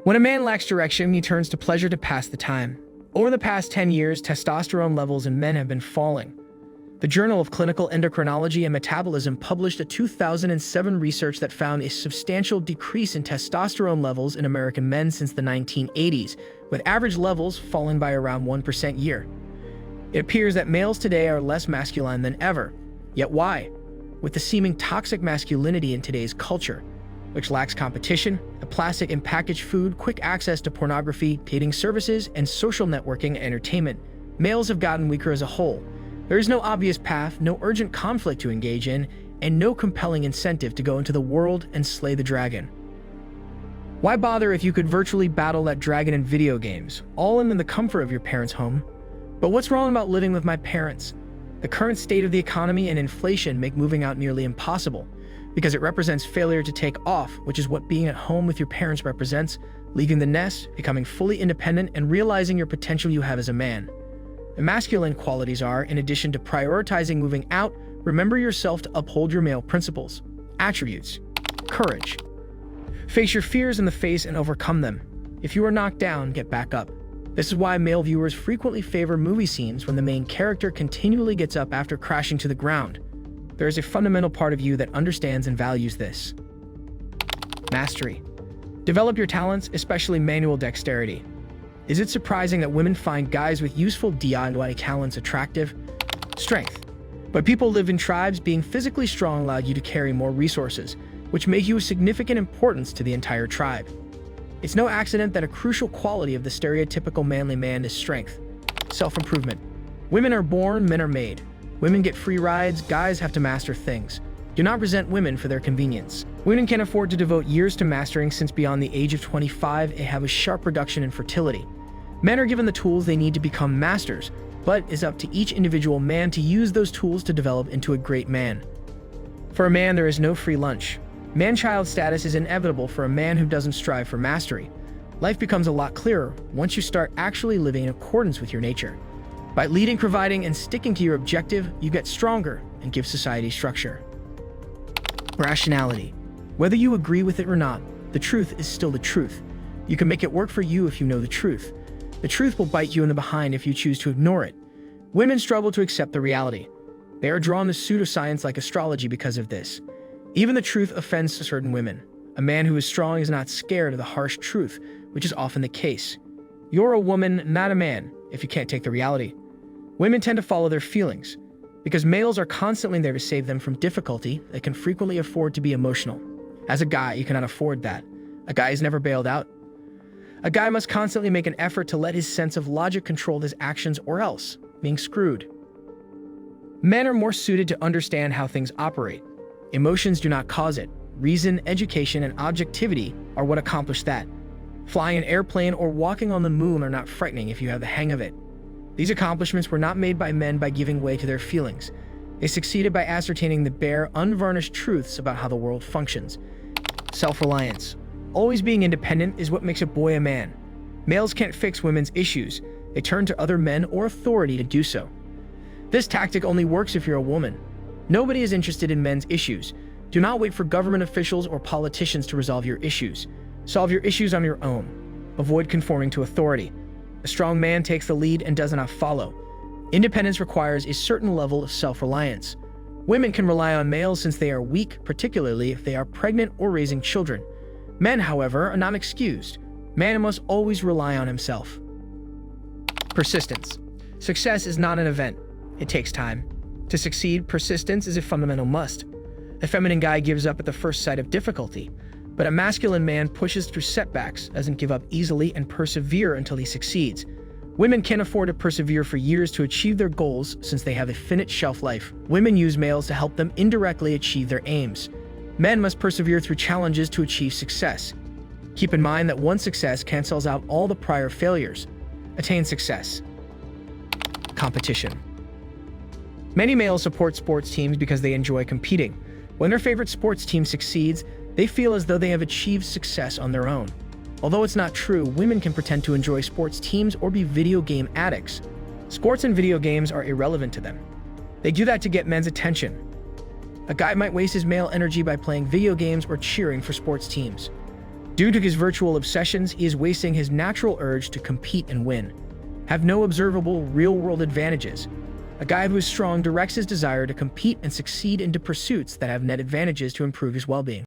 When a man lacks direction, he turns to pleasure to pass the time. Over the past 10 years, testosterone levels in men have been falling. The Journal of Clinical Endocrinology and Metabolism published a 2007 research that found a substantial decrease in testosterone levels in American men since the 1980s, with average levels falling by around 1% a year. It appears that males today are less masculine than ever. Yet why? With the seeming toxic masculinity in today's culture, which lacks competition, a plastic and packaged food, quick access to pornography, dating services, and social networking and entertainment, males have gotten weaker as a whole. There is no obvious path, no urgent conflict to engage in, and no compelling incentive to go into the world and slay the dragon. Why bother if you could virtually battle that dragon in video games, all in the comfort of your parents' home? But what's wrong about living with my parents? The current state of the economy and inflation make moving out nearly impossible, because it represents failure to take off, which is what being at home with your parents represents, leaving the nest, becoming fully independent, and realizing your potential you have as a man. The masculine qualities are, in addition to prioritizing moving out, remember yourself to uphold your male principles. Attributes: courage. Face your fears in the face and overcome them. If you are knocked down, get back up. This is why male viewers frequently favor movie scenes when the main character continually gets up after crashing to the ground. There is a fundamental part of you that understands and values this. Mastery. Develop your talents, especially manual dexterity. Is it surprising that women find guys with useful DIY talents attractive? Strength. But people live in tribes. Being physically strong allowed you to carry more resources, which make you of significant importance to the entire tribe. It's no accident that a crucial quality of the stereotypical manly man is strength. Self-improvement. Women are born, men are made. Women get free rides, guys have to master things. Do not resent women for their convenience. Women can afford to devote years to mastering, since beyond the age of 25, they have a sharp reduction in fertility. Men are given the tools they need to become masters, but it's up to each individual man to use those tools to develop into a great man. For a man, there is no free lunch. Man-child status is inevitable for a man who doesn't strive for mastery. Life becomes a lot clearer once you start actually living in accordance with your nature. By leading, providing, and sticking to your objective, you get stronger and give society structure. Rationality. Whether you agree with it or not, the truth is still the truth. You can make it work for you if you know the truth. The truth will bite you in the behind if you choose to ignore it. Women struggle to accept the reality. They are drawn to pseudoscience like astrology because of this. Even the truth offends certain women. A man who is strong is not scared of the harsh truth, which is often the case. You're a woman, not a man, if you can't take the reality. Women tend to follow their feelings, because males are constantly there to save them from difficulty. They can frequently afford to be emotional. As a guy, you cannot afford that. A guy is never bailed out. A guy must constantly make an effort to let his sense of logic control his actions, or else being screwed. Men are more suited to understand how things operate. Emotions do not cause it. Reason, education, and objectivity are what accomplish that. Flying an airplane or walking on the moon are not frightening if you have the hang of it. These accomplishments were not made by men by giving way to their feelings. They succeeded by ascertaining the bare, unvarnished truths about how the world functions. Self-reliance. Always being independent is what makes a boy a man. Males can't fix women's issues. They turn to other men or authority to do so. This tactic only works if you're a woman. Nobody is interested in men's issues. Do not wait for government officials or politicians to resolve your issues. Solve your issues on your own. Avoid conforming to authority. A strong man takes the lead and does not follow. Independence requires a certain level of self-reliance. Women can rely on males since they are weak, particularly if they are pregnant or raising children. Men, however, are not excused. Man must always rely on himself. Persistence. Success is not an event. It takes time. To succeed, persistence is a fundamental must. A feminine guy gives up at the first sight of difficulty, but a masculine man pushes through setbacks, doesn't give up easily, and persevere until he succeeds. Women can't afford to persevere for years to achieve their goals since they have a finite shelf life. Women use males to help them indirectly achieve their aims. Men must persevere through challenges to achieve success. Keep in mind that one success cancels out all the prior failures. Attain success. Competition. Many males support sports teams because they enjoy competing. When their favorite sports team succeeds, they feel as though they have achieved success on their own. Although it's not true, women can pretend to enjoy sports teams or be video game addicts. Sports and video games are irrelevant to them. They do that to get men's attention. A guy might waste his male energy by playing video games or cheering for sports teams. Due to his virtual obsessions, he is wasting his natural urge to compete and win. Have no observable, real-world advantages. A guy who is strong directs his desire to compete and succeed into pursuits that have net advantages to improve his well-being.